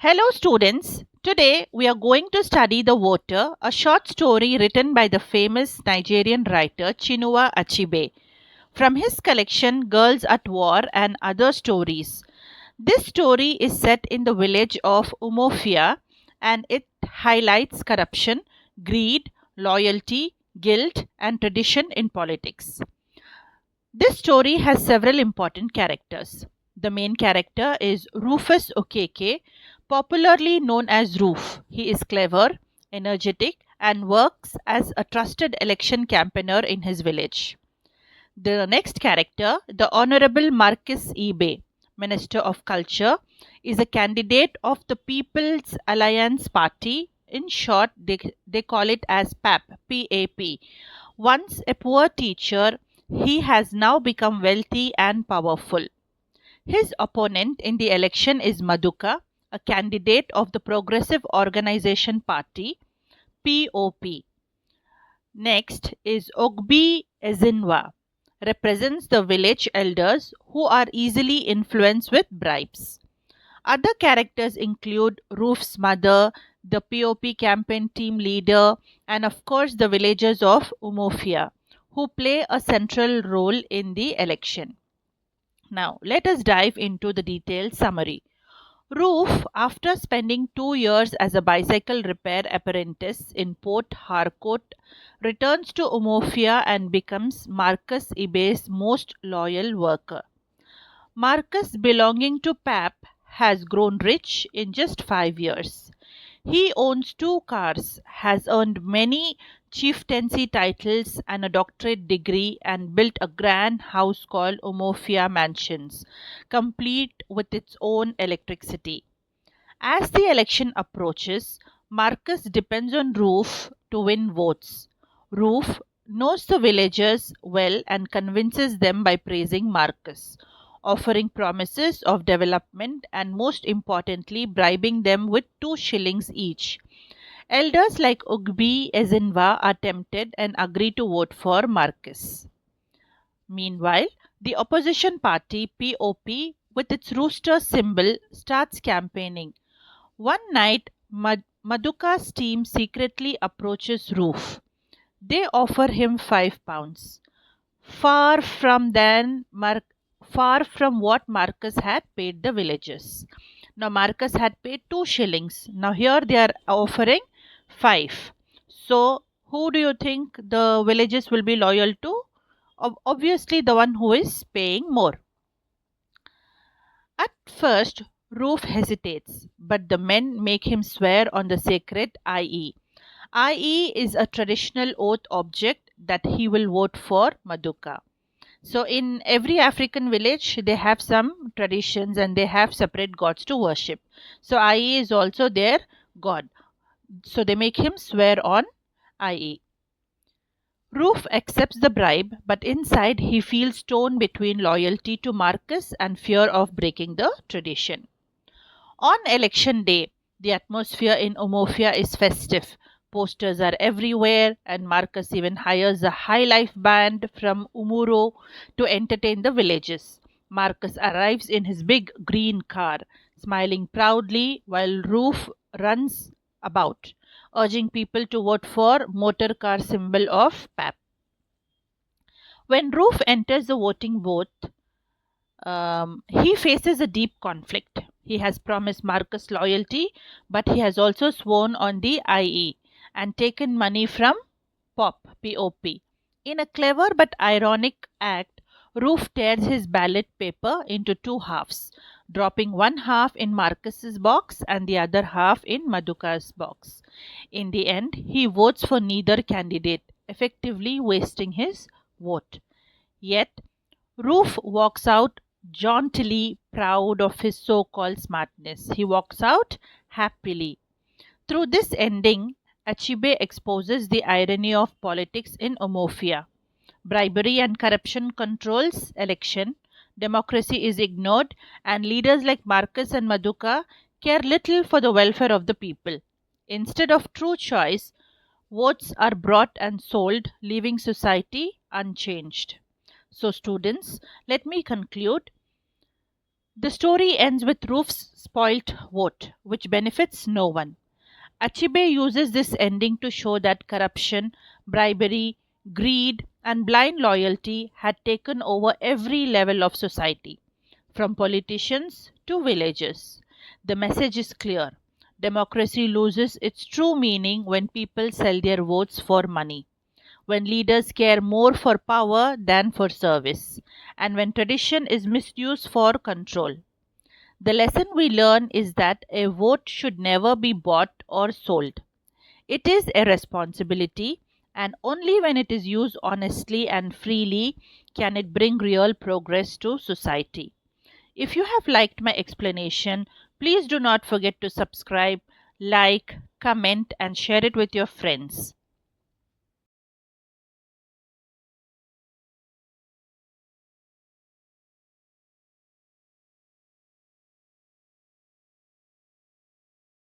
Hello students, today we are going to study The Voter, a short story written by the famous Nigerian writer Chinua Achebe from his collection Girls at War and Other Stories. This story is set in the village of Umuofia and it highlights corruption, greed, loyalty, guilt and tradition in politics. This story has several important characters. The main character is Rufus Okeke, popularly known as Roof. He is clever, energetic, and works as a trusted election campaigner in his village. The next character, the Honorable Marcus Ebe, Minister of Culture, is a candidate of the People's Alliance Party. In short, they call it as PAP. Once a poor teacher, he has now become wealthy and powerful. His opponent in the election is Maduka, a candidate of the Progressive Organization Party (POP). Next is Ogbi Ezinwa, represents the village elders who are easily influenced with bribes. Other characters include Roof's mother, the POP campaign team leader, and of course the villagers of Umuofia, who play a central role in the election. Now, let us dive into the detailed summary. Roof, after spending 2 years as a bicycle repair apprentice in Port Harcourt, returns to Umuofia and becomes Marcus Ibe's most loyal worker. Marcus, belonging to PAP, has grown rich in just 5 years. He owns 2 cars, has earned many chieftaincy titles and a doctorate degree, and built a grand house called Umuofia Mansions, complete with its own electricity. As the election approaches, Marcus depends on Roof to win votes. Roof knows the villagers well and convinces them by praising Marcus, offering promises of development and most importantly bribing them with 2 shillings each. Elders like Ugbi Ezinwa are tempted and agree to vote for Marcus. Meanwhile, the opposition party POP, with its rooster symbol, starts campaigning. One night, Maduka's team secretly approaches Roof. They offer him £5, far from far from what Marcus had paid the villagers. Now Marcus had paid 2 shillings. Now here they are offering 5. So who do you think the villagers will be loyal to? Obviously the one who is paying more. At first, Roof hesitates, but the men make him swear on the sacred IE. IE is a traditional oath object that he will vote for Maduka. So in every African village, they have some traditions and they have separate gods to worship. So IE is also their god. So they make him swear on IE. Roof accepts the bribe, but inside he feels torn between loyalty to Marcus and fear of breaking the tradition. On election day, the atmosphere in Umuofia is festive. Posters are everywhere, and Marcus even hires a high life band from Umuro to entertain the villagers. Marcus arrives in his big green car, smiling proudly while Roof runs about, urging people to vote for motor car symbol of PAP. When Roof enters the voting booth, he faces a deep conflict. He has promised Marcus loyalty, but he has also sworn on the IE and taken money from POP. In a clever but ironic act, Roof tears his ballot paper into 2 halves, dropping one half in Marcus's box and the other half in Maduka's box. In the end, he votes for neither candidate, effectively wasting his vote. Yet, Roof walks out jauntily, proud of his so called smartness. He walks out happily. Through this ending, Achebe exposes the irony of politics in Umuofia. Bribery and corruption controls election, democracy is ignored, and leaders like Marcus and Maduka care little for the welfare of the people. Instead of true choice, votes are bought and sold, leaving society unchanged. So, students, let me conclude. The story ends with Rufus' spoilt vote, which benefits no one. Achebe uses this ending to show that corruption, bribery, greed, and blind loyalty had taken over every level of society, from politicians to villagers. The message is clear. Democracy loses its true meaning when people sell their votes for money, when leaders care more for power than for service, and when tradition is misused for control. The lesson we learn is that a vote should never be bought or sold. It is a responsibility, and only when it is used honestly and freely can it bring real progress to society. If you have liked my explanation, please do not forget to subscribe, like, comment, and share it with your friends.